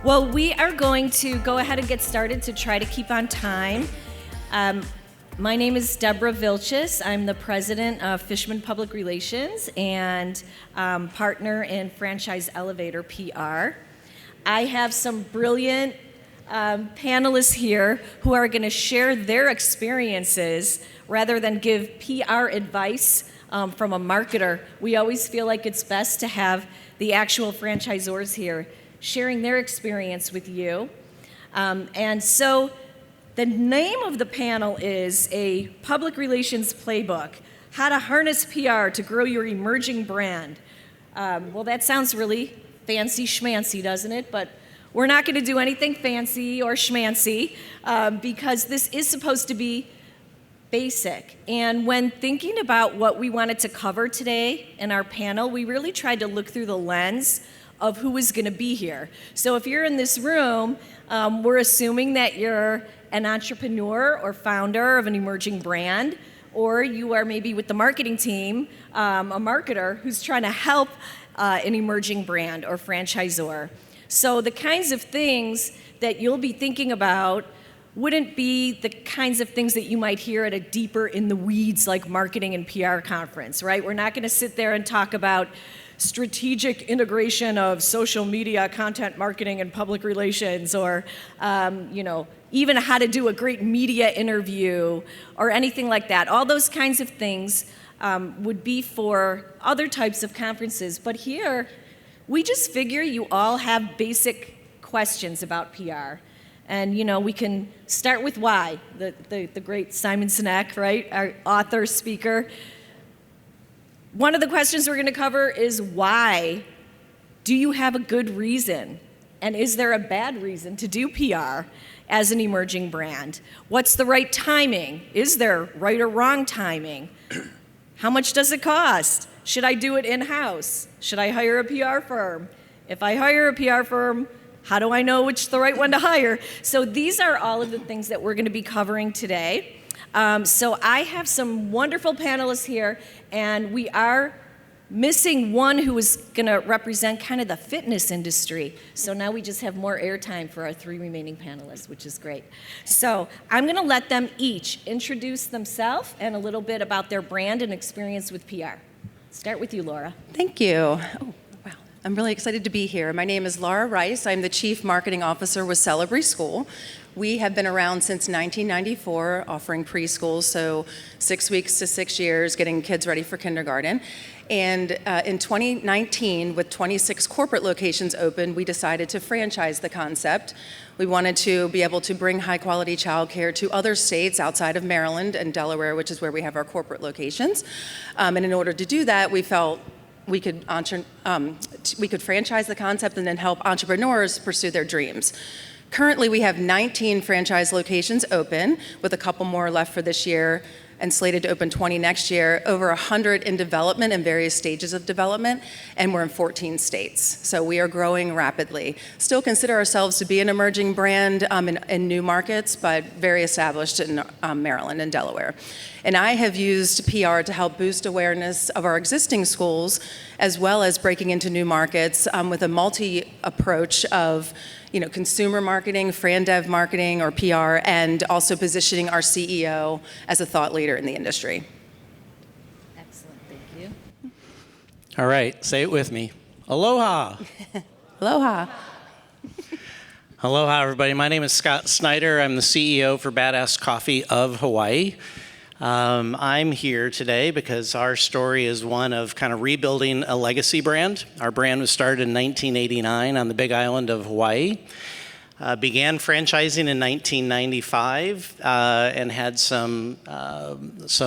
Well, we are going to go ahead and get started to try to keep on time. My name is Deborah Vilches. I'm the president of Fishman Public Relations and partner in Franchise Elevator PR. I have some brilliant panelists here who are going to share their experiences rather than give PR advice from a marketer. We always feel like it's best to have the actual franchisors here sharing their experience with you. And so the name of the panel is a public relations playbook, how to harness PR to grow your emerging brand. Well, that sounds really fancy schmancy, doesn't it? But we're not going to do anything fancy or schmancy because this is supposed to be basic. And when thinking about what we wanted to cover today in our panel, we really tried to look through the lens of who is going to be here. So if you're in this room, we're assuming that you're an entrepreneur or founder of an emerging brand, or you are maybe with the marketing team, a marketer who's trying to help an emerging brand or franchisor. So the kinds of things that you'll be thinking about wouldn't be the kinds of things that you might hear at a deeper in the weeds like marketing and PR conference, right? We're not going to sit there and talk about strategic integration of social media, content marketing, and public relations, or even how to do a great media interview or anything like that. All those kinds of things would be for other types of conferences. But here, we just figure you all have basic questions about PR. And we can start with why. The great Simon Sinek, right? Our author, speaker. One of the questions we're going to cover is why do you have a good reason? And is there a bad reason to do PR as an emerging brand? What's the right timing? Is there right or wrong timing? How much does it cost? Should I do it in-house? Should I hire a PR firm? If I hire a PR firm, how do I know which the right one to hire? So these are all of the things that we're going to be covering today. So I have some wonderful panelists here, and we are missing one who is going to represent kind of the fitness industry. So now we just have more airtime for our three remaining panelists, which is great. So I'm going to let them each introduce themselves and a little bit about their brand and experience with PR. Start with you, Laura. Thank you. Oh, wow. I'm really excited to be here. My name is Laura Rice. I'm the Chief Marketing Officer with Celebrity School. We have been around since 1994, offering preschool, so 6 weeks to 6 years, getting kids ready for kindergarten. And in 2019, with 26 corporate locations open, we decided to franchise the concept. We wanted to be able to bring high-quality childcare to other states outside of Maryland and Delaware, which is where we have our corporate locations. And in order to do that, we felt we could franchise the concept and then help entrepreneurs pursue their dreams. Currently, we have 19 franchise locations open, with a couple more left for this year, and slated to open 20 next year, over 100 in development in various stages of development, and we're in 14 states. So we are growing rapidly. Still consider ourselves to be an emerging brand in new markets, but very established in Maryland and Delaware. And I have used PR to help boost awareness of our existing schools, as well as breaking into new markets with a multi-approach of consumer marketing, fran dev marketing, or PR, and also positioning our CEO as a thought leader in the industry. Excellent, thank you. All right, say it with me. Aloha. Aloha. Aloha, everybody. My name is Scott Snyder. I'm the CEO for Badass Coffee of Hawaii. I'm here today because our story is one of kind of rebuilding a legacy brand. Our brand was started in 1989 on the Big Island of Hawaii. Began franchising in 1995 and had some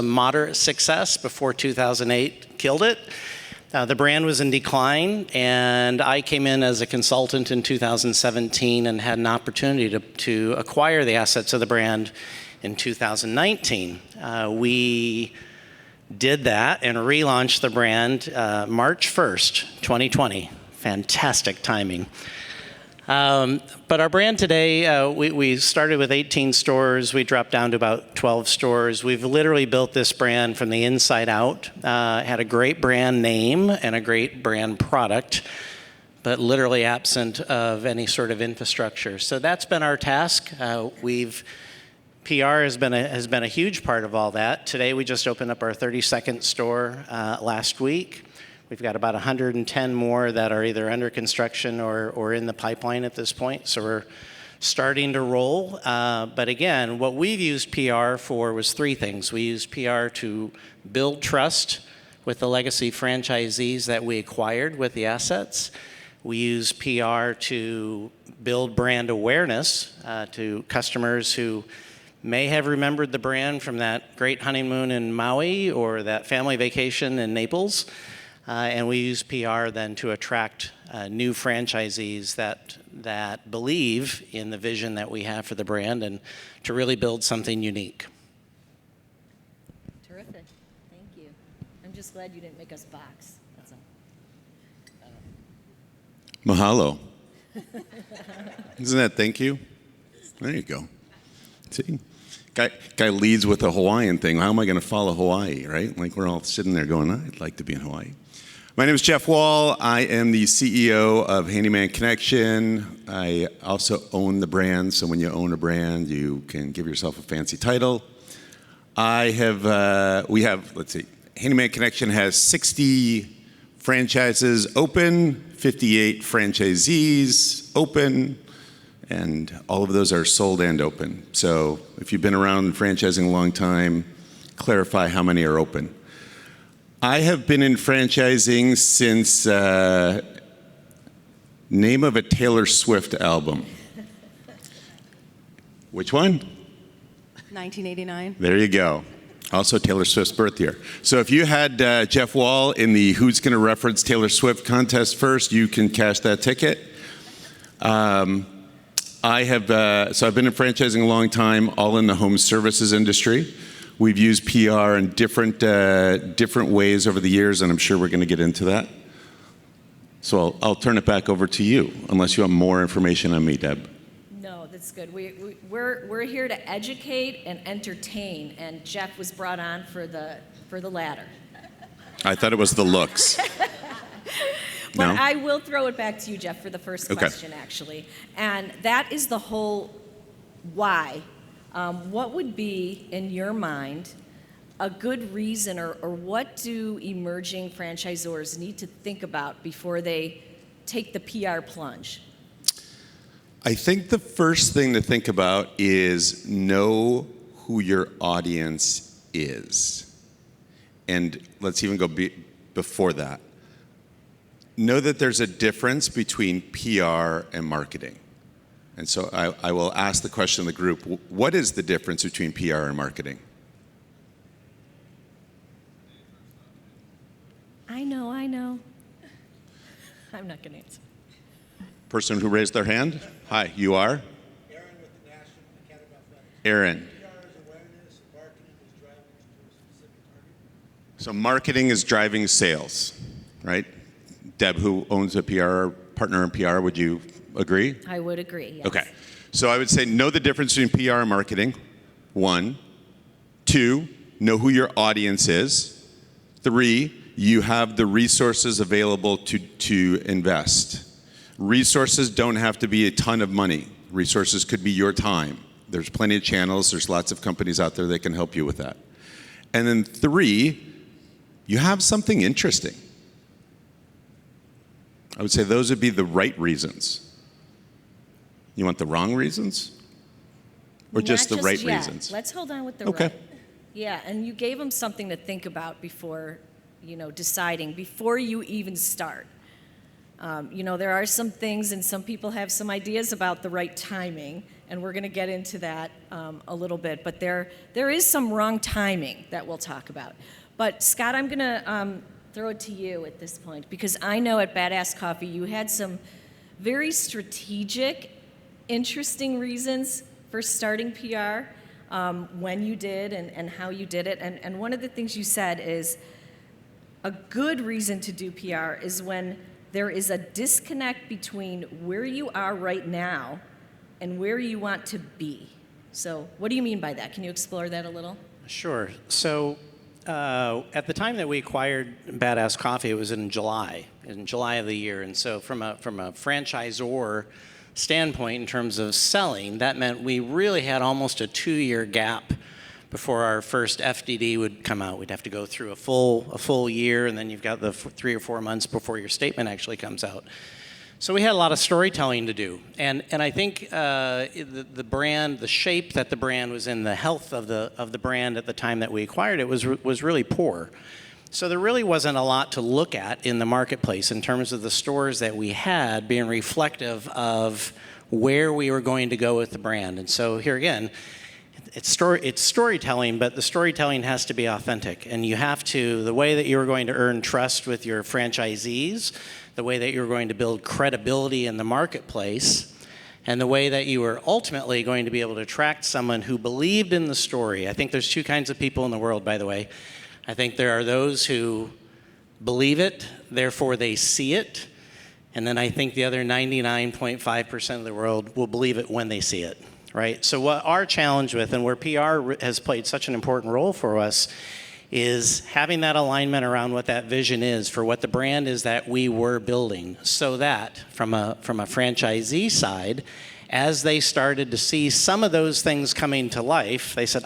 moderate success before 2008 killed it. The brand was in decline, and I came in as a consultant in 2017 and had an opportunity to acquire the assets of the brand in 2019. We did that and relaunched the brand March 1st, 2020. Fantastic timing. But our brand today, we started with 18 stores. We dropped down to about 12 stores. We've literally built this brand from the inside out. Had a great brand name and a great brand product. but literally absent of any sort of infrastructure. So that's been our task. PR has been a huge part of all that. Today we just opened up our 32nd store last week. We've got about 110 more that are either under construction or in the pipeline at this point. So we're starting to roll. But again, what we've used PR for was three things. We used PR to build trust with the legacy franchisees that we acquired with the assets. We use PR to build brand awareness to customers who may have remembered the brand from that great honeymoon in Maui or that family vacation in Naples. And we use PR then to attract new franchisees that believe in the vision that we have for the brand and to really build something unique. Terrific. Thank you. I'm just glad you didn't make us box. That's all. Mahalo. Isn't that thank you? There you go. See? Guy leads with a Hawaiian thing. How am I going to follow Hawaii, right? Like we're all sitting there going, I'd like to be in Hawaii. My name is Jeff Wall. I am the CEO of Handyman Connection. I also own the brand, so when you own a brand, you can give yourself a fancy title. Let's see, Handyman Connection has 60 franchises open, 58 franchisees open, and all of those are sold and open. So if you've been around franchising a long time, clarify how many are open. I have been in franchising since name of a Taylor Swift album. Which one? 1989. There you go. Also Taylor Swift's birth year. So if you had Jeff Wall in the Who's Gonna Reference Taylor Swift contest first, you can cash that ticket. I've been in franchising a long time, all in the home services industry. We've used PR in different ways over the years, and I'm sure we're going to get into that. So I'll turn it back over to you, unless you have more information on me, Deb. No, that's good. We're here to educate and entertain, and Jeff was brought on for the latter. I thought it was the looks. But No? I will throw it back to you, Jeff, for the first question, actually. And that is the whole why. What would be, in your mind, a good reason, or what do emerging franchisors need to think about before they take the PR plunge? I think the first thing to think about is know who your audience is. And let's even go before that. Know that there's a difference between PR and marketing. And so I will ask the question of the group, what is the difference between PR and marketing? I know. I'm not going to answer. Person who raised their hand? Hi, you are? Aaron with the National Academy of Athletics. Aaron. PR is awareness, marketing is driving to a specific target. So marketing is driving sales, right? Deb, who owns a PR partner in PR, would you agree? I would agree, yes. Okay. So I would say know the difference between PR and marketing, 1. 2, know who your audience is. 3, you have the resources available to invest. Resources don't have to be a ton of money. Resources could be your time. There's plenty of channels. There's lots of companies out there that can help you with that. And then 3, you have something interesting. I would say those would be the right reasons. You want the wrong reasons? Or just the right yet. reasons? Let's hold on with the Okay. right. Yeah, and you gave them something to think about before, deciding, before you even start. There are some things, and some people have some ideas about the right timing, and we're going to get into that a little bit. But there is some wrong timing that we'll talk about. But Scott, I'm going to throw it to you at this point, because I know at Badass Coffee you had some very strategic, interesting reasons for starting PR, when you did and how you did it. And one of the things you said is a good reason to do PR is when there is a disconnect between where you are right now and where you want to be. So what do you mean by that? Can you explore that a little? Sure. So At the time that we acquired Badass Coffee, it was in July of the year. And so from a franchisor standpoint in terms of selling, that meant we really had almost a 2-year gap before our first FDD would come out. We'd have to go through a full year, and then you've got the 3 or 4 months before your statement actually comes out. So we had a lot of storytelling to do, and I think the brand, the shape that the brand was in, the health of the brand at the time that we acquired it was really poor. So there really wasn't a lot to look at in the marketplace in terms of the stores that we had being reflective of where we were going to go with the brand. And so here again, it's storytelling, but the storytelling has to be authentic. And you have to, the way that you're going to earn trust with your franchisees, the way that you're going to build credibility in the marketplace, and the way that you are ultimately going to be able to attract someone who believed in the story. I think there's 2 kinds of people in the world, by the way. I think there are those who believe it, therefore they see it. And then I think the other 99.5% of the world will believe it when they see it, right? So what our challenge with, and where PR has played such an important role for us, is having that alignment around what that vision is for what the brand is that we were building, so that from a franchisee side, as they started to see some of those things coming to life, they said,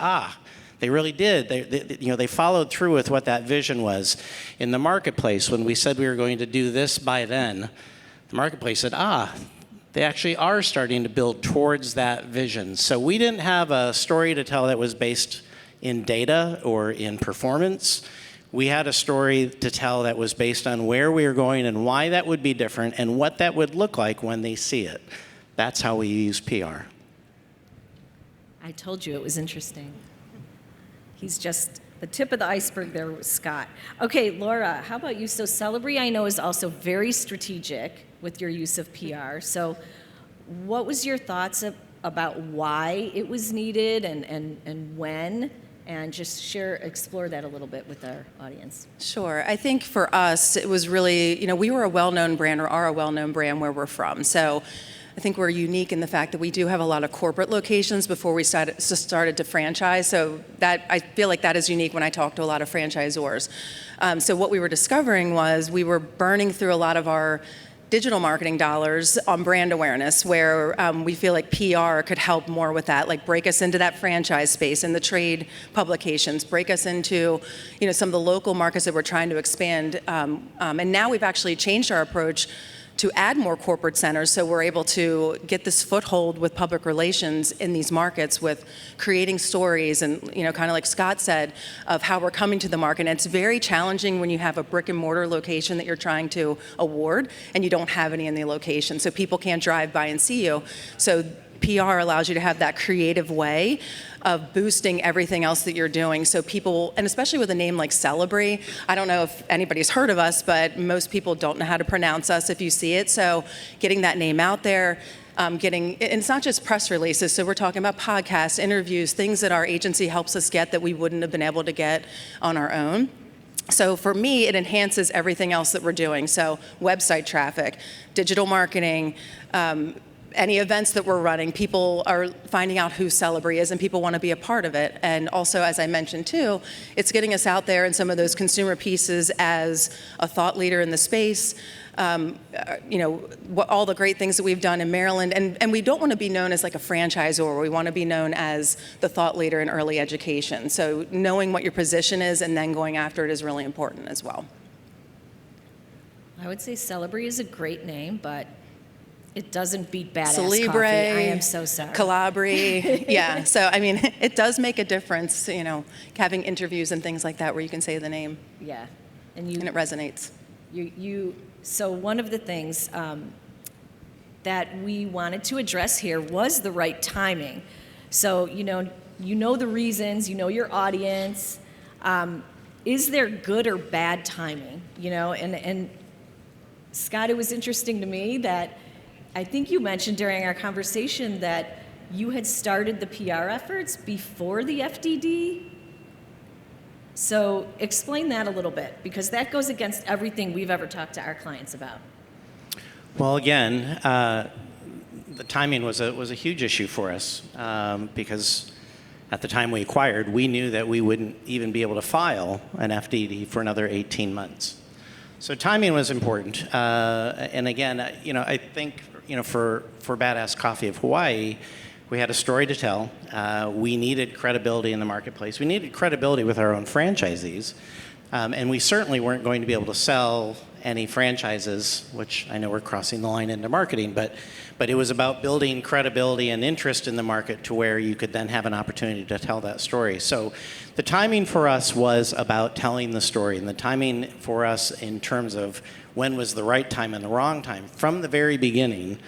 they really did. They followed through with what that vision was. In the marketplace, when we said we were going to do this by then, the marketplace said, they actually are starting to build towards that vision. So we didn't have a story to tell that was based in data or in performance. We had a story to tell that was based on where we were going and why that would be different and what that would look like when they see it. That's how we use PR. I told you it was interesting. He's just the tip of the iceberg there with Scott. Okay, Laura, how about you? So Celebree, I know, is also very strategic with your use of PR. So what was your thoughts about why it was needed and when? And just explore that a little bit with our audience. Sure. I think for us, it was really, we were a well-known brand, or are a well-known brand where we're from. So I think we're unique in the fact that we do have a lot of corporate locations before we started to franchise. So that, I feel like that is unique when I talk to a lot of franchisors. So what we were discovering was we were burning through a lot of our digital marketing dollars on brand awareness, where we feel like PR could help more with that, like break us into that franchise space and the trade publications, break us into some of the local markets that we're trying to expand. And now we've actually changed our approach to add more corporate centers, so we're able to get this foothold with public relations in these markets with creating stories and, kind of like Scott said, of how we're coming to the market. And it's very challenging when you have a brick and mortar location that you're trying to award and you don't have any in the location, so people can't drive by and see you. So PR allows you to have that creative way of boosting everything else that you're doing. So people, and especially with a name like Celebree, I don't know if anybody's heard of us, but most people don't know how to pronounce us if you see it. So getting that name out there, and it's not just press releases, so we're talking about podcasts, interviews, things that our agency helps us get that we wouldn't have been able to get on our own. So for me, it enhances everything else that we're doing. So website traffic, digital marketing, any events that we're running, people are finding out who Celebree is and people want to be a part of it. And also, as I mentioned too, it's getting us out there in some of those consumer pieces as a thought leader in the space. All the great things that we've done in Maryland. And we don't want to be known as like a franchisor. We want to be known as the thought leader in early education. So knowing what your position is and then going after it is really important as well. I would say Celebree is a great name, but it doesn't beat Badass Celebree, Coffee. I am so sorry. Calabree, yeah. So, I mean, it does make a difference, having interviews and things like that where you can say the name. Yeah. And it resonates. So one of the things that we wanted to address here was the right timing. So, you know the reasons, your audience. Is there good or bad timing? And Scott, it was interesting to me that I think you mentioned during our conversation that you had started the PR efforts before the FDD. So explain that a little bit, because that goes against everything we've ever talked to our clients about. Well, again, the timing was a huge issue for us because at the time we acquired, we knew that we wouldn't even be able to file an FDD for another 18 months. So timing was important. And again, I think, for Badass Coffee of Hawaii, we had a story to tell. We needed credibility in the marketplace. We needed credibility with our own franchisees. And we certainly weren't going to be able to sell any franchises, which I know we're crossing the line into marketing, but it was about building credibility and interest in the market to where you could then have an opportunity to tell that story. So the timing for us was about telling the story, and the timing for us in terms of when was the right time and the wrong time. From the very beginning,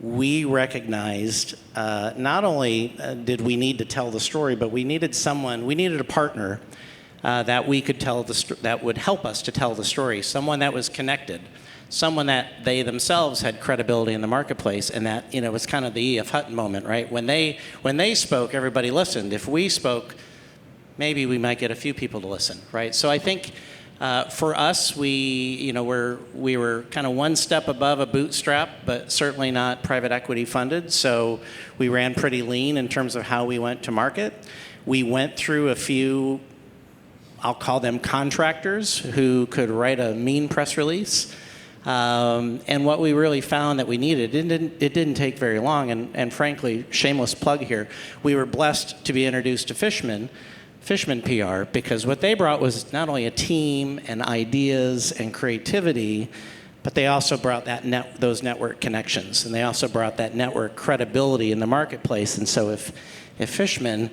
we recognized not only did we need to tell the story, but we needed a partner that we could tell that would help us to tell the story, someone that was connected, someone that they themselves had credibility in the marketplace, and that it was kind of the E.F. Hutton moment, right? When they spoke, everybody listened. If we spoke, maybe we might get a few people to listen, right? So I think for us, we were kind of one step above a bootstrap, but certainly not private equity funded. So we ran pretty lean in terms of how we went to market. We went through a few, I'll call them contractors, who could write a mean press release. And what we really found that we needed, it didn't take very long, and frankly, shameless plug here, we were blessed to be introduced to Fishman PR, because what they brought was not only a team and ideas and creativity, but they also brought those network connections, and they also brought that network credibility in the marketplace. And so if Fishman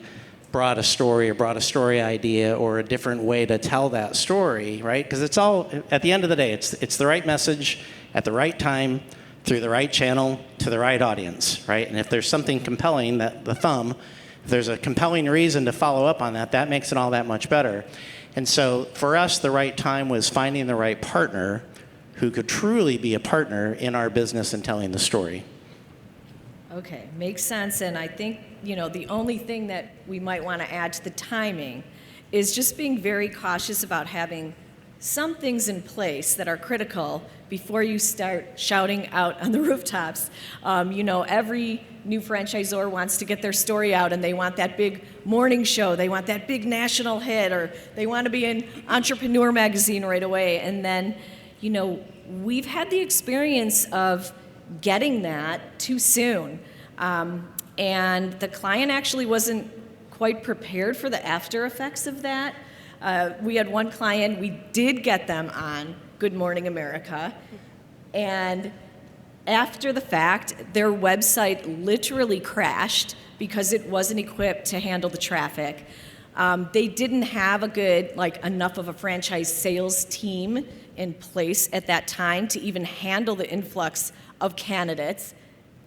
brought a story idea or a different way to tell that story, right? Because it's all, at the end of the day, it's the right message at the right time, through the right channel, to the right audience, right? And if there's something compelling, if there's a compelling reason to follow up on that, that makes it all that much better. And so for us, the right time was finding the right partner who could truly be a partner in our business and telling the story. Okay, makes sense. And I think, the only thing that we might want to add to the timing is just being very cautious about having some things in place that are critical before you start shouting out on the rooftops. Every new franchisor wants to get their story out, and they want that big morning show. They want that big national hit, or they want to be in Entrepreneur magazine right away. And then, we've had the experience of getting that too soon. And the client actually wasn't quite prepared for the after effects of that. We had one client, we did get them on Good Morning America, and after the fact, their website literally crashed because it wasn't equipped to handle the traffic. They didn't have enough of a franchise sales team in place at that time to even handle the influx of candidates,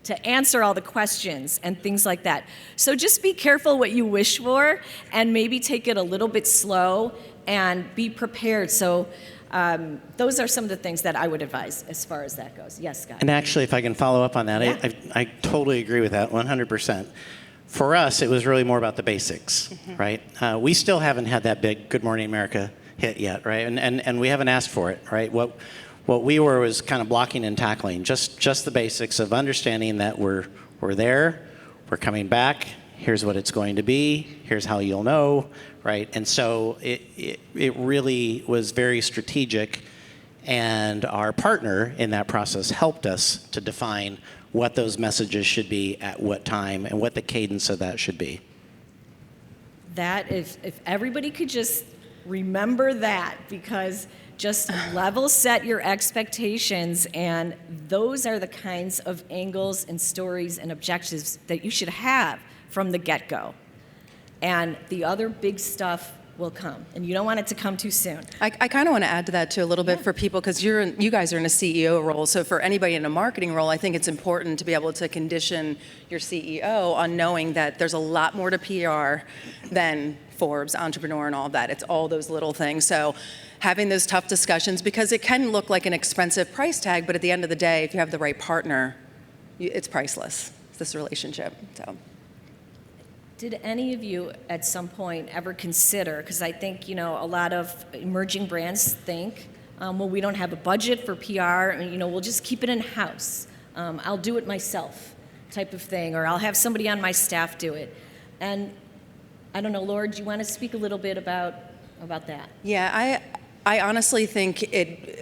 to answer all the questions and things like that. So just be careful what you wish for, and maybe take it a little bit slow and be prepared. So those are some of the things that I would advise as far as that goes. Yes, Scott? And actually, if I can follow up on that, Yeah. I totally agree with that, 100%. For us, it was really more about the basics, right? We still haven't had that big Good Morning America hit yet, right? And we haven't asked for it, right? What we were was kind of blocking and tackling, just the basics of understanding that we're there, we're coming back, here's what it's going to be, here's how you'll know, right? And so it really was very strategic, and our partner in that process helped us to define what those messages should be at what time and what the cadence of that should be. That, if everybody could just remember that, because just level set your expectations, and those are the kinds of angles and stories and objectives that you should have from the get-go. And the other big stuff will come, and you don't want it to come too soon. I kind of want to add to that too a little bit for people, because you guys are in a CEO role. So for anybody in a marketing role, I think it's important to be able to condition your CEO on knowing that there's a lot more to PR than Forbes, Entrepreneur, and all of that. It's all those little things. So having those tough discussions, because it can look like an expensive price tag, but at the end of the day, if you have the right partner, it's priceless, this relationship. So. Did any of you at some point ever consider, because I think, a lot of emerging brands think, well, we don't have a budget for PR, and, we'll just keep it in-house. I'll do it myself type of thing, or I'll have somebody on my staff do it. And I don't know, Laura, do you want to speak a little bit about that? Yeah, I honestly think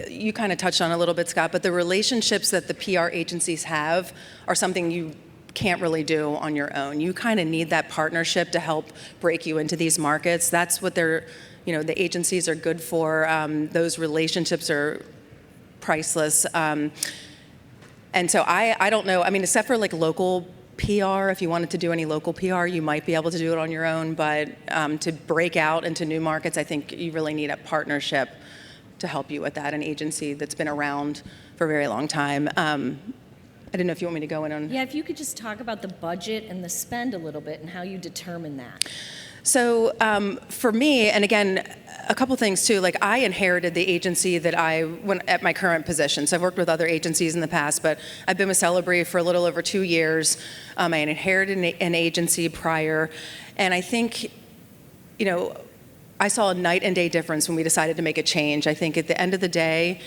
you kind of touched on it a little bit, Scott, but the relationships that the PR agencies have are something you can't really do on your own. You kind of need that partnership to help break you into these markets. That's what the agencies are good for. Those relationships are priceless. And so I don't know, I mean, except for like local PR, if you wanted to do any local PR, you might be able to do it on your own, but to break out into new markets, I think you really need a partnership to help you with that, an agency that's been around for a very long time. I didn't know if you want me to go in on... Yeah, if you could just talk about the budget and the spend a little bit and how you determine that. So for me, and again, a couple things too, like I inherited the agency that when at my current position. So I've worked with other agencies in the past, but I've been with Celebree for a little over 2 years. I inherited an agency prior, and I think, I saw a night and day difference when we decided to make a change. I think at the end of the day,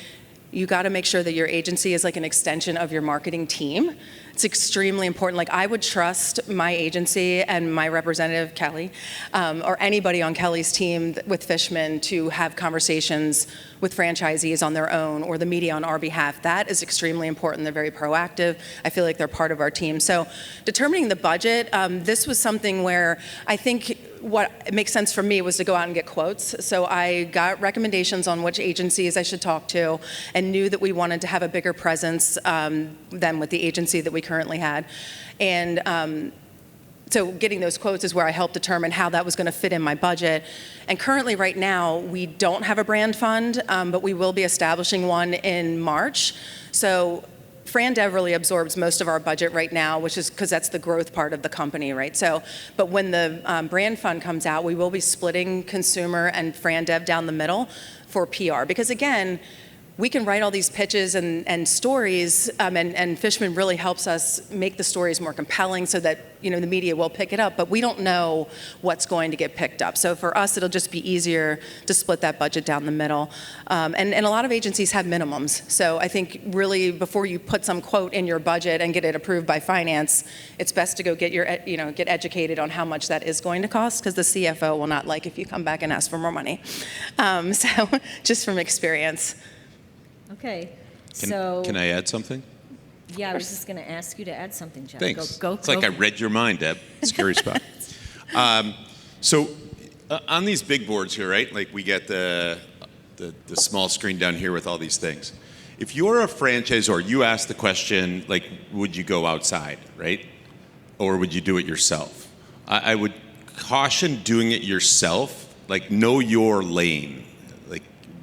you got to make sure that your agency is like an extension of your marketing team. It's extremely important. Like I would trust my agency and my representative, Kelly, or anybody on Kelly's team with Fishman to have conversations with franchisees on their own or the media on our behalf. That is extremely important. They're very proactive. I feel like they're part of our team. So determining the budget, this was something where I think what makes sense for me was to go out and get quotes. So I got recommendations on which agencies I should talk to and knew that we wanted to have a bigger presence than with the agency that we currently had. And so getting those quotes is where I helped determine how that was going to fit in my budget. And currently right now, we don't have a brand fund, but we will be establishing one in March. So Fran Dev really absorbs most of our budget right now, which is because that's the growth part of the company, right? So, but when the brand fund comes out, we will be splitting consumer and Fran Dev down the middle for PR. Because again, we can write all these pitches and stories, and Fishman really helps us make the stories more compelling so that the media will pick it up, but we don't know what's going to get picked up. So for us, it'll just be easier to split that budget down the middle. And a lot of agencies have minimums. So I think really before you put some quote in your budget and get it approved by finance, it's best to go get get educated on how much that is going to cost, because the CFO will not like if you come back and ask for more money. So just from experience. Okay, Can I add something? Yeah, I was just going to ask you to add something, Jeff. Thanks. Go. It's like I read your mind, Deb. Scary spot. So on these big boards here, right? Like we get the small screen down here with all these things. If you're a franchisor, you ask the question, like, would you go outside, right? Or would you do it yourself? I would caution doing it yourself, like know your lane.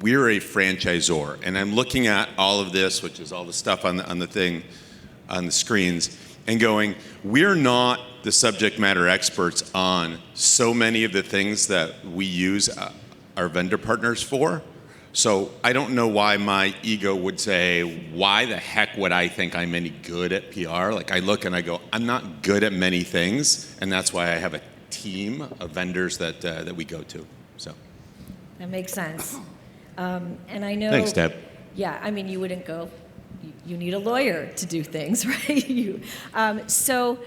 We're a franchisor, and I'm looking at all of this, which is all the stuff on the screens, and going, we're not the subject matter experts on so many of the things that we use our vendor partners for. So I don't know why my ego would say, why the heck would I think I'm any good at PR? Like I look and I go, I'm not good at many things, and that's why I have a team of vendors that we go to. So That makes sense. And I know... Thanks, Deb. Yeah, I mean, you wouldn't go... You need a lawyer to do things, right? So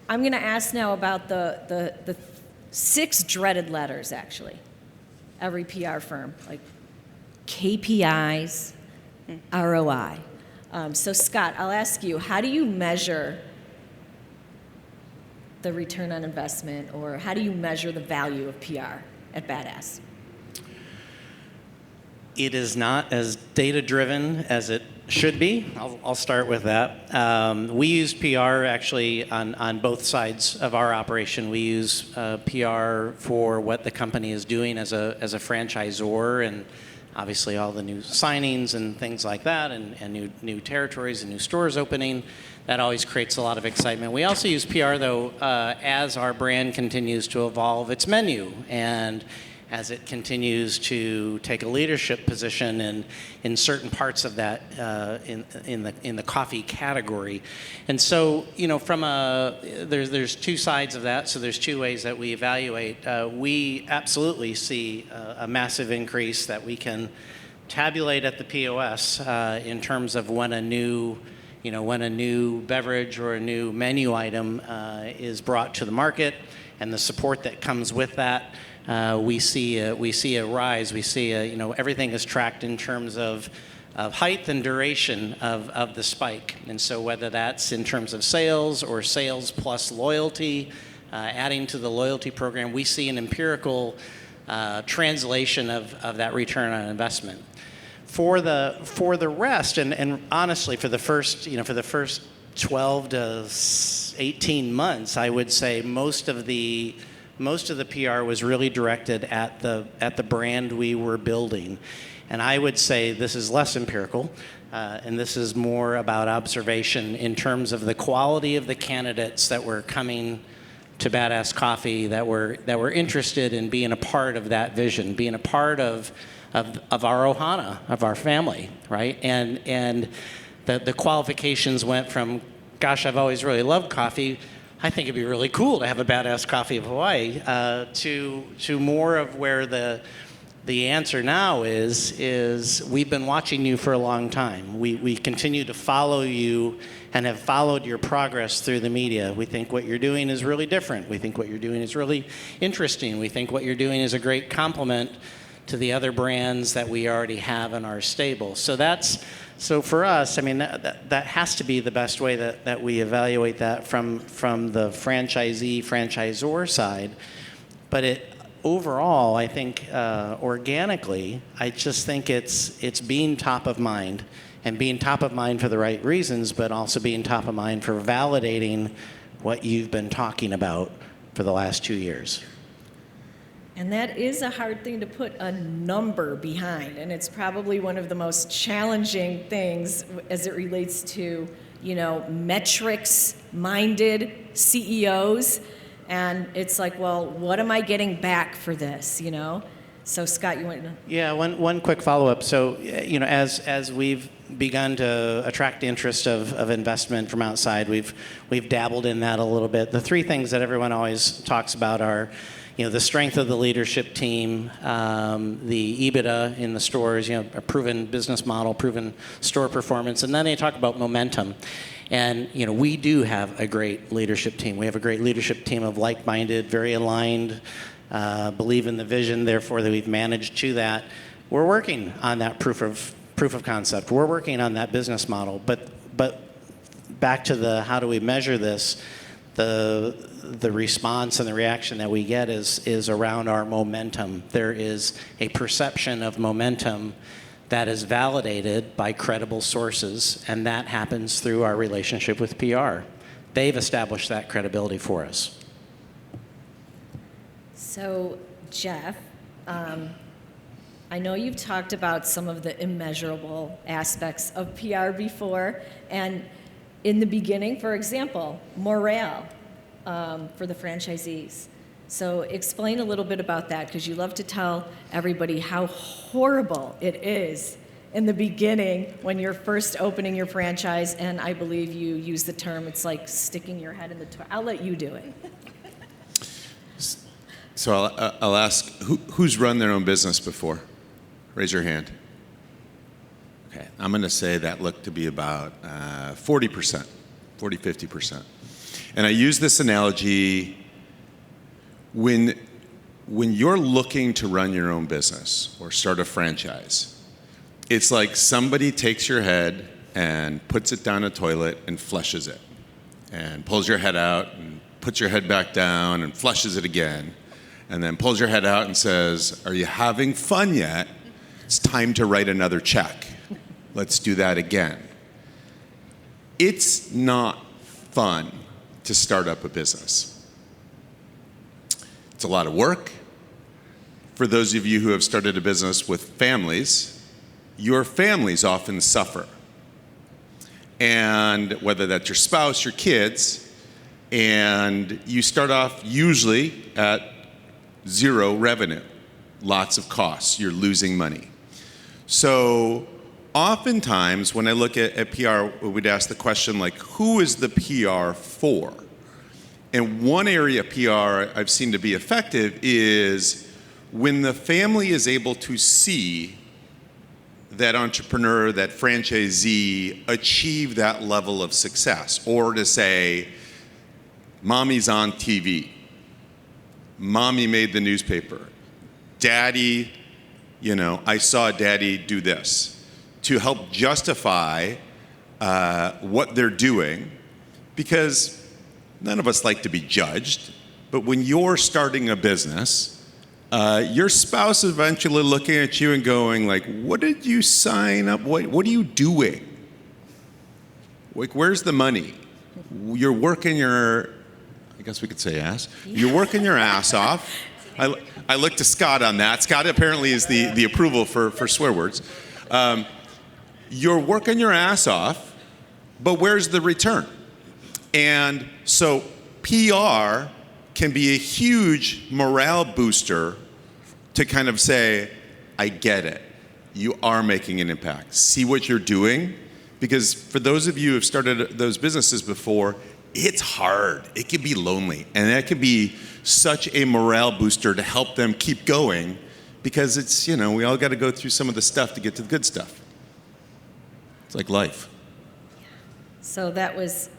I'm going to ask now about the 6 dreaded letters, actually. Every PR firm, like KPIs, ROI. So Scott, I'll ask you, how do you measure the return on investment, or how do you measure the value of PR at Badass? It is not as data-driven as it should be. I'll start with that. We use PR actually on both sides of our operation. We use PR for what the company is doing as a franchisor, and obviously all the new signings and things like that, and new territories and new stores opening. That always creates a lot of excitement. We also use PR, though, as our brand continues to evolve its menu, and as it continues to take a leadership position in certain parts of that in the coffee category. And so, from there's 2 sides of that. So there's 2 ways that we evaluate. We absolutely see a massive increase that we can tabulate at the POS in terms of when a new beverage or a new menu item is brought to the market, and the support that comes with that, we see a rise. We see everything is tracked in terms of height and duration of the spike. And so whether that's in terms of sales or sales plus loyalty, adding to the loyalty program, we see an empirical translation of that return on investment. For the rest, and honestly, for the first 12 to 18 months, I would say most of the PR was really directed at the brand we were building. And I would say this is less empirical, and this is more about observation in terms of the quality of the candidates that were coming to Badass Coffee, that were interested in being a part of that vision, being a part of our ohana, of our family, right? And the qualifications went from, gosh, I've always really loved coffee, I think it'd be really cool to have a Badass Coffee of Hawaii, to more of where the answer now is we've been watching you for a long time. We continue to follow you and have followed your progress through the media. We think what you're doing is really different. We think what you're doing is really interesting. We think what you're doing is a great complement to the other brands that we already have in our stable. So for us, I mean, that has to be the best way that we evaluate that from the franchisor side. But overall, I think organically, I just think it's being top of mind, and being top of mind for the right reasons, but also being top of mind for validating what you've been talking about for the last 2 years. And that is a hard thing to put a number behind, and it's probably one of the most challenging things as it relates to, metrics-minded CEOs. And it's like, well, what am I getting back for this, So Scott, you want to? Yeah, one quick follow-up. So, as we've begun to attract the interest of investment from outside, we've dabbled in that a little bit. The three things that everyone always talks about are, the strength of the leadership team, the EBITDA in the stores, a proven business model, proven store performance, and then they talk about momentum. And we do have a great leadership team. We have a great leadership team of like-minded, very aligned, believe in the vision, therefore that we've managed to that. We're working on that proof of concept. We're working on that business model. But back to the how do we measure this? The response and the reaction that we get is around our momentum. There is a perception of momentum that is validated by credible sources, and that happens through our relationship with PR. They've established that credibility for us. So, Jeff, I know you've talked about some of the immeasurable aspects of PR before, and in the beginning, for example, morale for the franchisees. So explain a little bit about that, because you love to tell everybody how horrible it is in the beginning when you're first opening your franchise, and I believe you use the term, it's like sticking your head in the toilet. I'll let you do it. So I'll ask, who's run their own business before? Raise your hand. Okay, I'm going to say that looked to be about 40%, 50%. And I use this analogy when you're looking to run your own business or start a franchise. It's like somebody takes your head and puts it down a toilet and flushes it, and pulls your head out and puts your head back down and flushes it again, and then pulls your head out and says, "Are you having fun yet? It's time to write another check. Let's do that again." It's not fun to start up a business. It's a lot of work. For those of you who have started a business with families, your families often suffer. And whether that's your spouse, your kids, and you start off usually at zero revenue, lots of costs, you're losing money. So oftentimes when I look at PR, we'd ask the question like, who is the PR for? And one area of PR I've seen to be effective is when the family is able to see that entrepreneur, that franchisee achieve that level of success, or to say, "Mommy's on TV," Mommy made the newspaper. Daddy, I saw Daddy do this, to help justify what they're doing, because none of us like to be judged. But when you're starting a business, your spouse is eventually looking at you and going like, what did you sign up? What are you doing? Like, where's the money? You're working your, I guess we could say ass. You're working your ass off. I look to Scott on that. Scott apparently is the approval for swear words. You're working your ass off, but where's the return? And so PR can be a huge morale booster to kind of say, I get it. You are making an impact. See what you're doing? Because for those of you who have started those businesses before, it's hard. It can be lonely. And that can be such a morale booster to help them keep going, because it's, we all got to go through some of the stuff to get to the good stuff. It's like life. So that was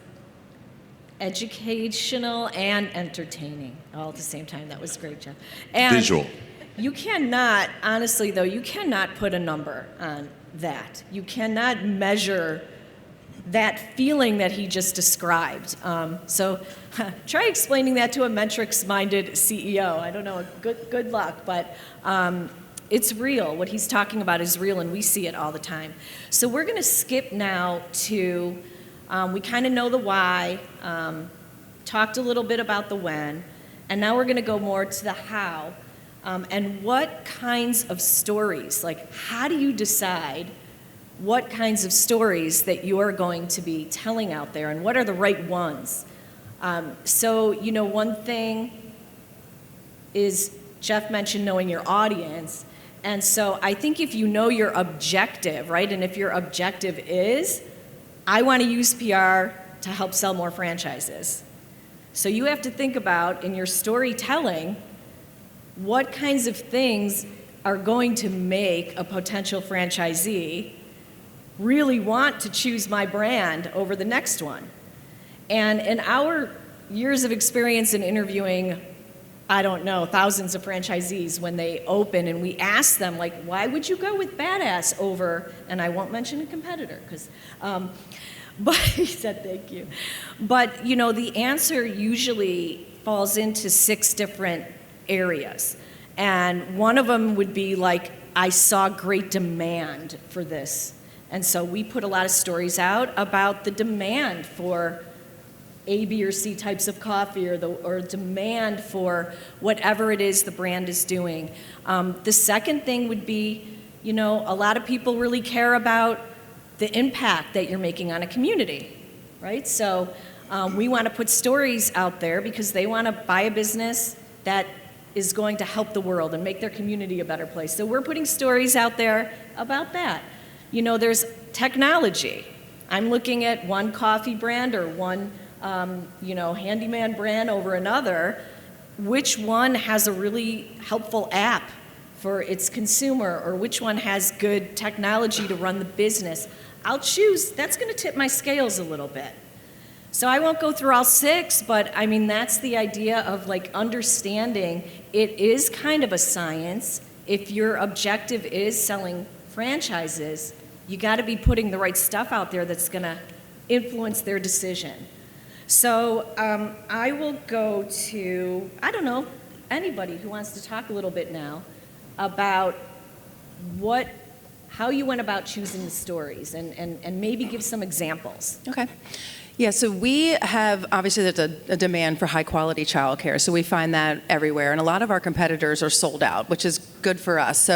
educational and entertaining all at the same time. That was great, Jeff. And Visual. you cannot, honestly though, you cannot put a number on that. You cannot measure that feeling that he just described. So try explaining that to a metrics-minded CEO. I don't know, good luck, but it's real. What he's talking about is real, and we see it all the time. So we're gonna skip now to, we kind of know the why, talked a little bit about the when, and now we're gonna go more to the how, and what kinds of stories, like how do you decide what kinds of stories that you're going to be telling out there, and what are the right ones? So, one thing is, Jeff mentioned knowing your audience, and so I think if you know your objective, right, and if your objective is, I want to use PR to help sell more franchises. So you have to think about, in your storytelling, what kinds of things are going to make a potential franchisee really want to choose my brand over the next one. And in our years of experience in interviewing, I don't know, thousands of franchisees when they open, and we ask them, like, why would you go with Badass over, and I won't mention a competitor, because, but he said thank you. But, the answer usually falls into 6 different areas. And one of them would be like, I saw great demand for this. And so we put a lot of stories out about the demand for A, B, or C types of coffee, or demand for whatever it is the brand is doing. The second thing would be, a lot of people really care about the impact that you're making on a community, right? So we want to put stories out there because they want to buy a business that is going to help the world and make their community a better place. So we're putting stories out there about that. There's technology. I'm looking at one coffee brand or one, handyman brand over another. Which one has a really helpful app for its consumer, or which one has good technology to run the business? I'll choose. That's going to tip my scales a little bit. So I won't go through all 6, but I mean, that's the idea of like understanding it is kind of a science. If your objective is selling franchises, you got to be putting the right stuff out there that's going to influence their decision. So I will go to, I don't know, anybody who wants to talk a little bit now about how you went about choosing the stories, and maybe give some examples. Okay. Yeah, so we have, obviously there's a demand for high quality childcare, so we find that everywhere, and a lot of our competitors are sold out, which is good for us.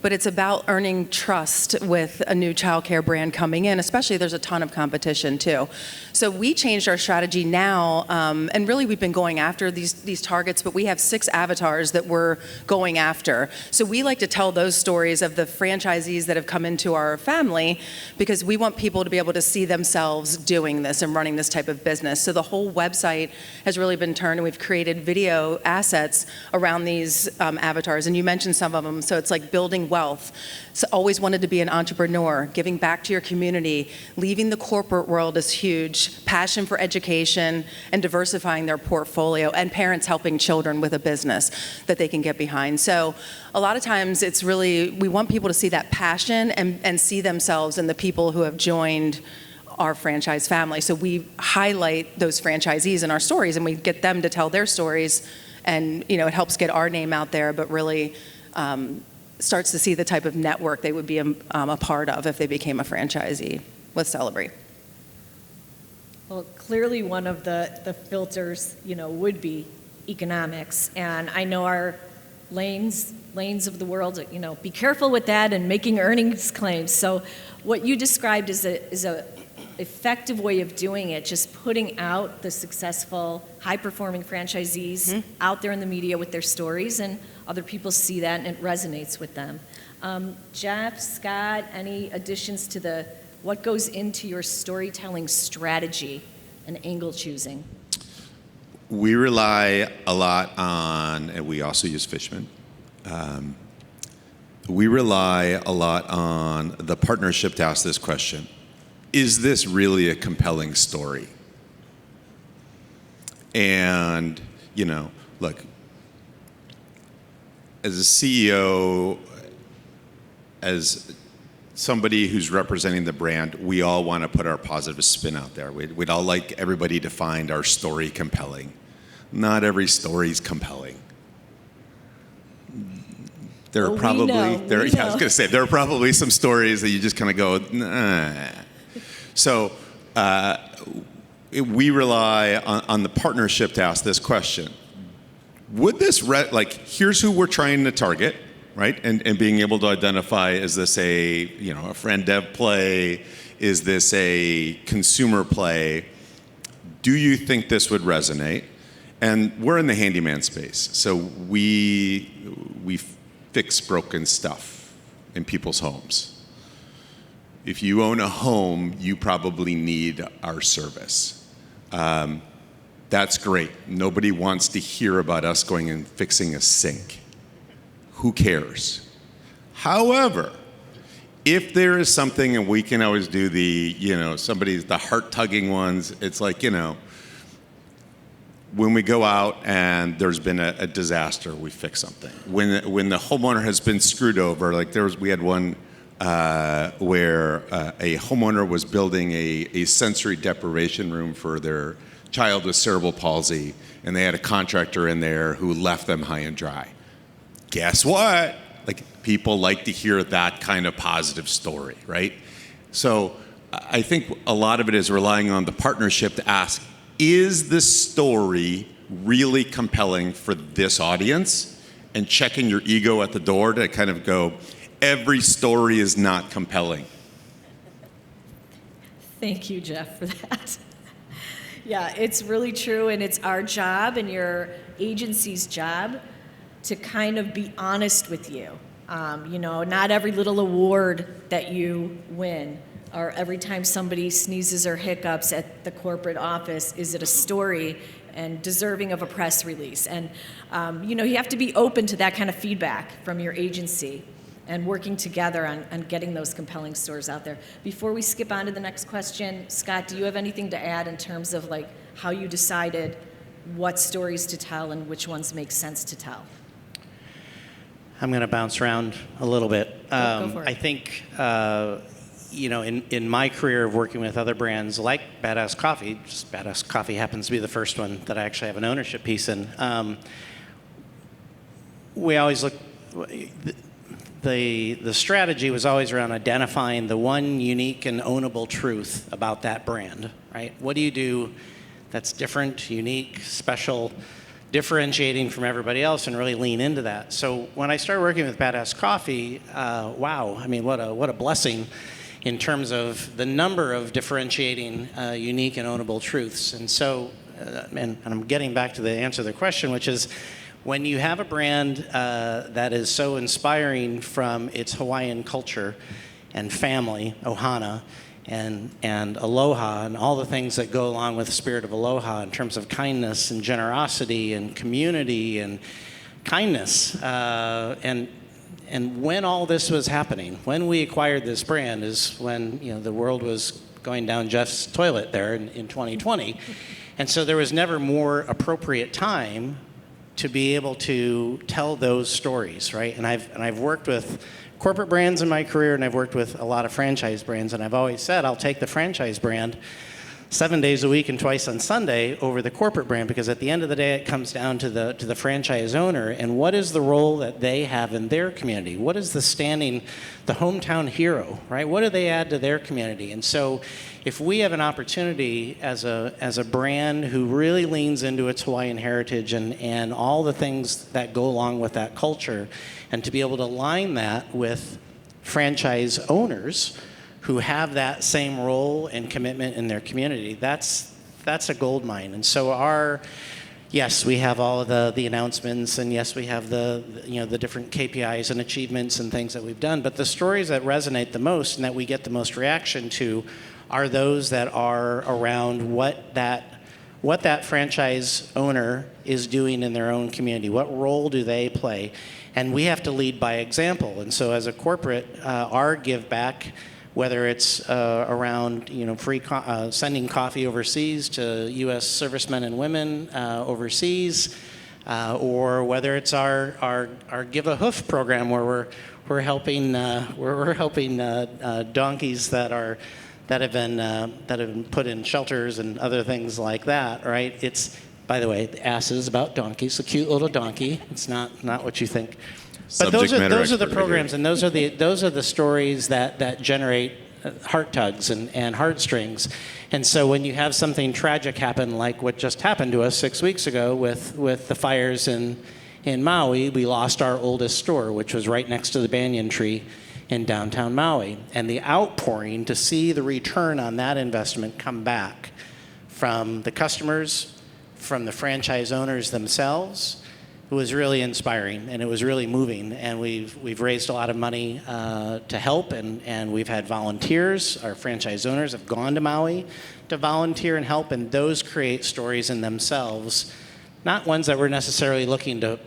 But it's about earning trust with a new childcare brand coming in, especially there's a ton of competition too. So we changed our strategy now, and really we've been going after these targets, but we have 6 avatars that we're going after. So we like to tell those stories of the franchisees that have come into our family, because we want people to be able to see themselves doing this and running this type of business. So the whole website has really been turned, and we've created video assets around these avatars, and you mentioned some of them. So it's like building wealth. So always wanted to be an entrepreneur, giving back to your community, leaving the corporate world is huge, passion for education and diversifying their portfolio, and parents helping children with a business that they can get behind. So a lot of times it's really, we want people to see that passion and see themselves in the people who have joined our franchise family. So we highlight those franchisees in our stories, and we get them to tell their stories, and it helps get our name out there, but really starts to see the type of network they would be a part of if they became a franchisee with Celebrate. Well, clearly one of the filters, would be economics, and I know our lanes of the world, be careful with that and making earnings claims. So what you described is a effective way of doing it, just putting out the successful, high-performing franchisees out there in the media with their stories, and other people see that and it resonates with them. Jeff, Scott, any additions to what goes into your storytelling strategy and angle choosing? We rely a lot on, and we also use Fishman. We rely a lot on the partnership to ask this question: is this really a compelling story? And, look, as a CEO, as somebody who's representing the brand, we all want to put our positive spin out there. We'd all like everybody to find our story compelling. Not every story's compelling. There are probably, I was going to say, there are probably some stories that you just kind of go, nah. So we rely on the partnership to ask this question. Would this, here's who we're trying to target, right? And being able to identify, is this a friend dev play? Is this a consumer play? Do you think this would resonate? And we're in the handyman space, so we fix broken stuff in people's homes. If you own a home, you probably need our service. That's great. Nobody wants to hear about us going and fixing a sink. Who cares? However, if there is something, and we can always do the heart-tugging ones, it's like, when we go out and there's been a disaster, we fix something. When the homeowner has been screwed over, we had one where a homeowner was building a sensory deprivation room for their child with cerebral palsy, and they had a contractor in there who left them high and dry. Guess what? People like to hear that kind of positive story, right? So I think a lot of it is relying on the partnership to ask, is this story really compelling for this audience? And checking your ego at the door to kind of go, every story is not compelling. Thank you, Jeff, for that. Yeah, it's really true, and it's our job and your agency's job to kind of be honest with you. Not every little award that you win, or every time somebody sneezes or hiccups at the corporate office, is it a story and deserving of a press release. And you have to be open to that kind of feedback from your agency and working together on getting those compelling stories out there. Before we skip on to the next question, Scott, do you have anything to add in terms of how you decided what stories to tell and which ones make sense to tell? I'm going to bounce around a little bit. Go for it. I think, in my career of working with other brands like Badass Coffee, just Badass Coffee happens to be the first one that I actually have an ownership piece in. We always look. The strategy was always around identifying the one unique and ownable truth about that brand, right? What do you do that's different, unique, special, differentiating from everybody else, and really lean into that? So when I started working with Badass Coffee, wow, I mean, what a blessing in terms of the number of differentiating, unique and ownable truths. And so, and I'm getting back to the answer to the question, which is, when you have a brand that is so inspiring from its Hawaiian culture and family, ohana, and aloha, and all the things that go along with the spirit of aloha in terms of kindness and generosity and community and kindness, and and when all this was happening, when we acquired this brand, is when the world was going down Jeff's toilet there in 2020, and so there was never more appropriate time to be able to tell those stories, right? And I've worked with corporate brands in my career, and I've worked with a lot of franchise brands, and I've always said I'll take the franchise brand 7 days a week and twice on Sunday over the corporate brand, because at the end of the day, it comes down to the franchise owner and what is the role that they have in their community. What is the standing, the hometown hero, right? What do they add to their community? And so if we have an opportunity as a brand who really leans into its Hawaiian heritage and all the things that go along with that culture, and to be able to align that with franchise owners who have that same role and commitment in their community, that's a gold mine. And so yes, we have all of the announcements, and yes, we have the different KPIs and achievements and things that we've done, but the stories that resonate the most and that we get the most reaction to are those that are around what that franchise owner is doing in their own community. What role do they play? And we have to lead by example. And so as a corporate, our give back, whether it's around free sending coffee overseas to U.S. servicemen and women overseas, or whether it's our Give a Hoof program where we're helping donkeys that have been put in shelters and other things like that, right? It's, by the way, the ass is about donkeys, a cute little donkey. It's not what you think. But those are the programs, and those are the stories that generate heart tugs and heartstrings. And so when you have something tragic happen, like what just happened to us 6 weeks ago with the fires in Maui, we lost our oldest store, which was right next to the banyan tree in downtown Maui. And the outpouring to see the return on that investment come back from the customers, from the franchise owners themselves, it was really inspiring, and it was really moving. And we've raised a lot of money to help, and we've had volunteers. Our franchise owners have gone to Maui to volunteer and help, and those create stories in themselves, not ones that we're necessarily looking to,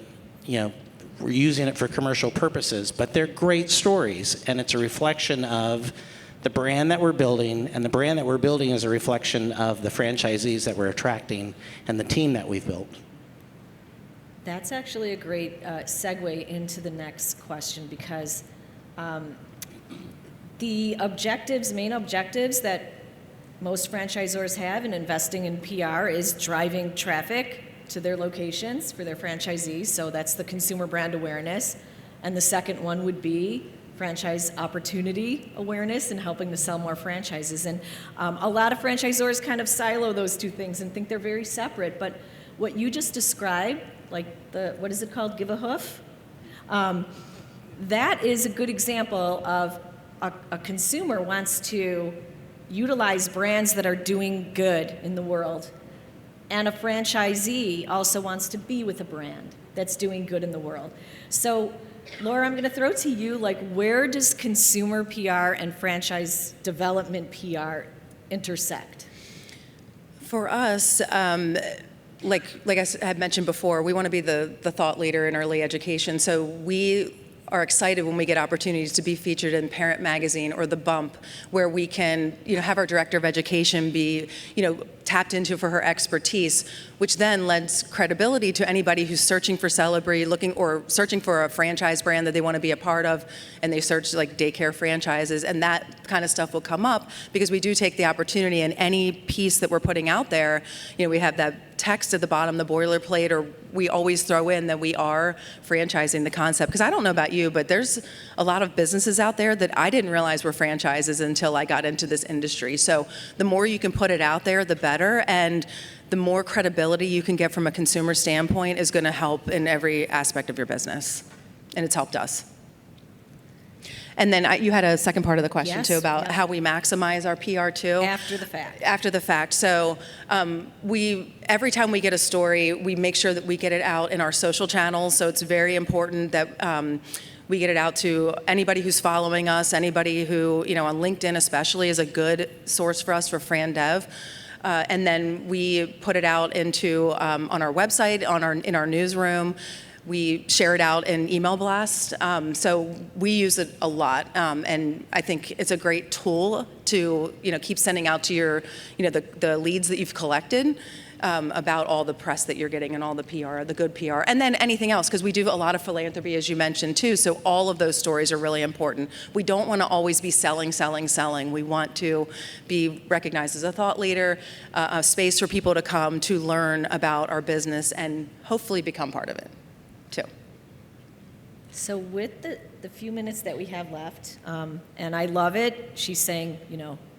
we're using it for commercial purposes, but they're great stories, and it's a reflection of the brand that we're building, and the brand that we're building is a reflection of the franchisees that we're attracting and the team that we've built. That's actually a great segue into the next question, because the main objectives that most franchisors have in investing in PR is driving traffic to their locations for their franchisees. So that's the consumer brand awareness. And the second one would be franchise opportunity awareness and helping to sell more franchises. And a lot of franchisors kind of silo those two things and think they're very separate. But what you just described, like what is it called, Give a Hoof? That is a good example of a consumer wants to utilize brands that are doing good in the world. And a franchisee also wants to be with a brand that's doing good in the world. So, Laura, I'm going to throw to you, where does consumer PR and franchise development PR intersect? For us, like I had mentioned before, we want to be the thought leader in early education. So we are excited when we get opportunities to be featured in Parent Magazine or The Bump, where we can, have our director of education be, tapped into for her expertise, which then lends credibility to anybody who's searching for Celebree, searching for a franchise brand that they want to be a part of, and they search daycare franchises, and that kind of stuff will come up because we do take the opportunity in any piece that we're putting out there. We have that text at the bottom, the boilerplate, or we always throw in that we are franchising the concept. Because I don't know about you, but there's a lot of businesses out there that I didn't realize were franchises until I got into this industry. So the more you can put it out there, the better, and the more credibility you can get from a consumer standpoint is going to help in every aspect of your business, and it's helped us. And then you had a second part of the question, yes, too, about how we maximize our PR, too. After the fact. After the fact. So every time we get a story, we make sure that we get it out in our social channels. So it's very important that we get it out to anybody who's following us, anybody who, on LinkedIn especially, is a good source for us for Fran Dev. And then we put it out into on our website, in our newsroom. We share it out in email blast. So we use it a lot. And I think it's a great tool to, keep sending out to your, the leads that you've collected. About all the press that you're getting and all the PR, the good PR, and then anything else, because we do a lot of philanthropy, as you mentioned, too, so all of those stories are really important. We don't want to always be selling. We want to be recognized as a thought leader, a space for people to come to learn about our business and hopefully become part of it, too. So with the few minutes that we have left, and I love it, she's saying,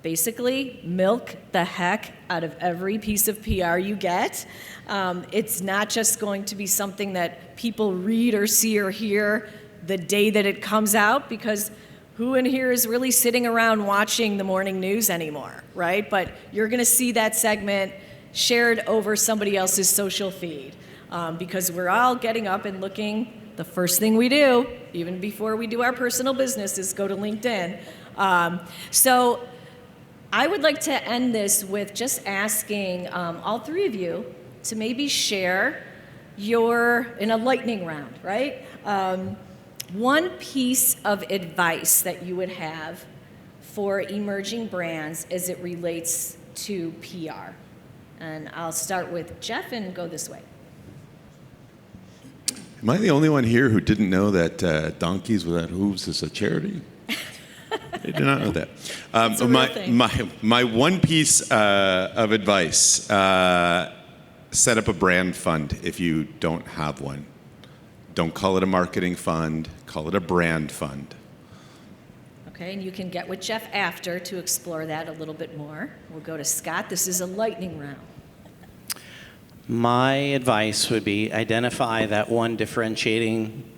basically milk the heck out of every piece of PR you get. It's not just going to be something that people read or see or hear the day that it comes out, because who in here is really sitting around watching the morning news anymore, right? But you're going to see that segment shared over somebody else's social feed, because we're all getting up and looking. The first thing we do, even before we do our personal business, is go to LinkedIn. So I would like to end this with just asking all three of you to maybe share in a lightning round, right? One piece of advice that you would have for emerging brands as it relates to PR. And I'll start with Jeff and go this way. Am I the only one here who didn't know that Donkeys Without Hooves is a charity? I did not know that. It's a real thing. My one piece of advice, set up a brand fund if you don't have one. Don't call it a marketing fund, call it a brand fund. Okay, and you can get with Jeff after to explore that a little bit more. We'll go to Scott. This is a lightning round. My advice would be identify that one differentiating,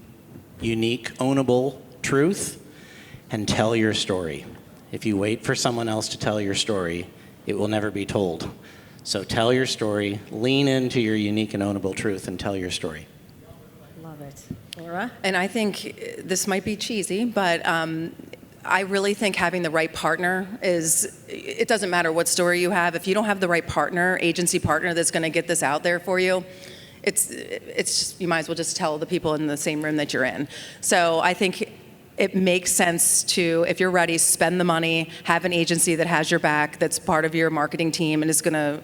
unique, ownable truth and tell your story. If you wait for someone else to tell your story, it will never be told. So tell your story, lean into your unique and ownable truth and tell your story. Love it. Laura? And I think this might be cheesy, but I really think having the right partner it doesn't matter what story you have. If you don't have the right partner, agency partner that's going to get this out there for you, you might as well just tell the people in the same room that you're in. So I think it makes sense to, if you're ready, spend the money, have an agency that has your back, that's part of your marketing team and is going to,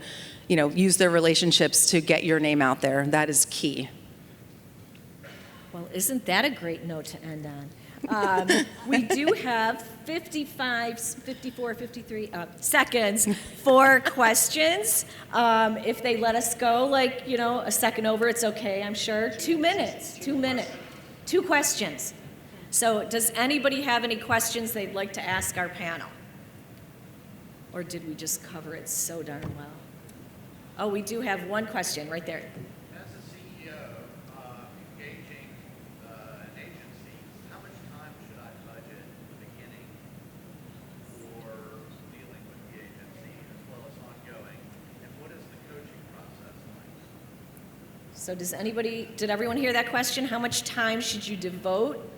use their relationships to get your name out there. That is key. Well, isn't that a great note to end on? We do have 54, 53 seconds for questions. If they let us go, a second over, it's okay, I'm sure. 2 minutes, 2 questions. So does anybody have any questions they'd like to ask our panel? Or did we just cover it so darn well? Oh, we do have one question right there. As a CEO, engaging an agency, how much time should I budget at the beginning for dealing with the agency as well as ongoing? And what is the coaching process like? So did everyone hear that question? How much time should you devote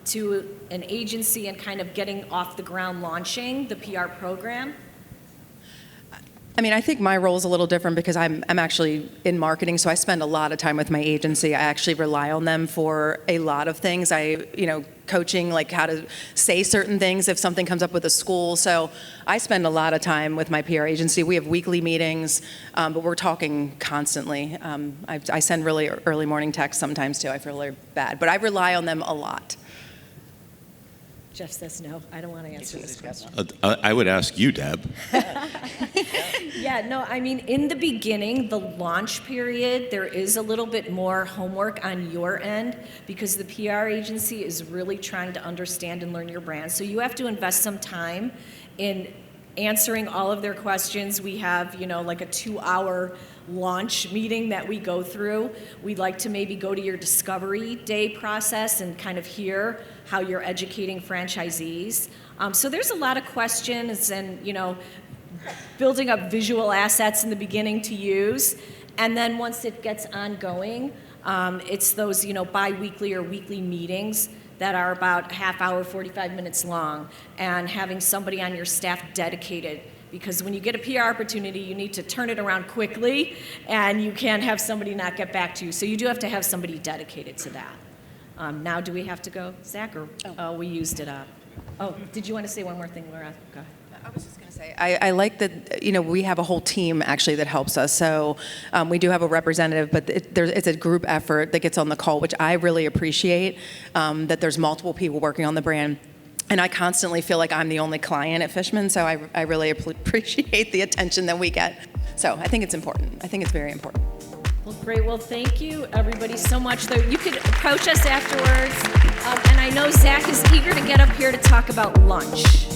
to an agency and kind of getting off the ground launching the PR program? I mean, I think my role is a little different because I'm actually in marketing, so I spend a lot of time with my agency. I actually rely on them for a lot of things. Coaching, like how to say certain things if something comes up with a school. So I spend a lot of time with my PR agency. We have weekly meetings, but we're talking constantly. I send really early morning texts sometimes too. I feel really bad, but I rely on them a lot. Jeff says no. I don't want to answer this question. I would ask you, Deb. Yeah, no, I mean, in the beginning, the launch period, there is a little bit more homework on your end because the PR agency is really trying to understand and learn your brand. So you have to invest some time in answering all of their questions. We have, like a 2-hour launch meeting that we go through. We'd like to maybe go to your discovery day process and kind of hear how you're educating franchisees. So there's a lot of questions and, building up visual assets in the beginning to use. And then once it gets ongoing, it's those, bi-weekly or weekly meetings that are about a half hour, 45 minutes long, and having somebody on your staff dedicated because when you get a PR opportunity, you need to turn it around quickly, and you can't have somebody not get back to you. So you do have to have somebody dedicated to that. Now, do we have to go, Zach, or we used it up? Oh, did you want to say one more thing, Laura? Go ahead. I was just going to say, I like that, we have a whole team actually that helps us. So we do have a representative, but it's a group effort that gets on the call, which I really appreciate, that there's multiple people working on the brand. And I constantly feel like I'm the only client at Fishman, so I really appreciate the attention that we get. So I think it's important. I think it's very important. Well, great. Well, thank you, everybody, so much. You could approach us afterwards. And I know Zach is eager to get up here to talk about lunch.